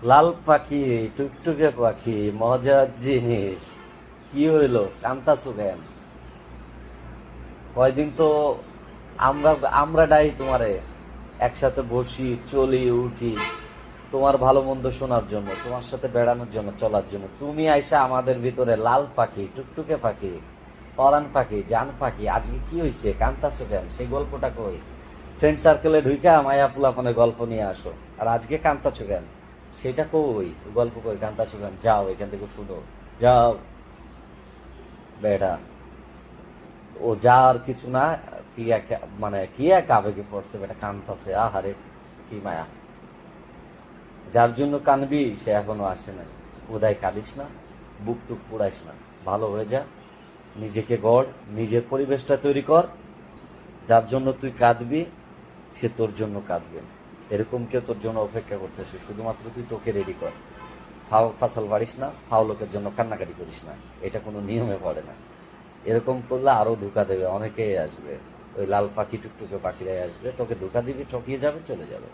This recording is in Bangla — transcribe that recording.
লাল পাখি, টুকটুকে পাখি, মজার জিনিস। কি হইলো, কান্তাছো কেন? কয়দিন তো আমরা আমরা ডাই তোমারে, একসাথে বসি, চলি, উঠি, তোমার ভালো মন্দ শোনার জন্য, তোমার সাথে বেড়ানোর জন্য, চলার জন্য। তুমি আইসা আমাদের ভিতরে লাল পাখি, টুকটুকে পাখি, পরাণ পাখি, জান পাখি, আজকে কি হয়েছে, কান্তাছো কেন? সেই গল্পটা কই? ফ্রেন্ড সার্কেলে ঢুইকা মায়া পোলাপানের গল্প নিয়ে আসো, আর আজকে কান্তাছো কেন? সেটা কই? গল্প কই, কান্তাছো কেন? যাও এখান থেকে, শুনো, যাও বেটা। ও যা, আর কিছু না। কি এক, মানে কি এক আবেগে পড়ছে বেটা, কান্তাছে, আহারে কি মায়া। যার জন্য কানবি সে এখনো আসে নাই। উদায় কাঁদিস না, বুক টুক পুড়াইস না, ভালো হয়ে যা, নিজেকে গড়, নিজের পরিবেশটা তৈরি কর। যার জন্য তুই কাঁদবি সে তোর জন্য কাঁদবে। এরকম কেউ তোর জন্য অপেক্ষা করছে, সে শুধুমাত্র তুই তোকে রেডি কর। ফাও ফাসাল বাড়িস না, ফাও লোকের জন্য কান্নাকাটি করিস না, এটা কোনো নিয়মে পড়ে না। এরকম করলে আরো ধোকা দেবে, অনেকেই আসবে। ওই লাল পাখি, টুকটুকে পাখিরাই আসবে, তোকে ধোকা দিবি, ঠকিয়ে যাবে, চলে যাবে।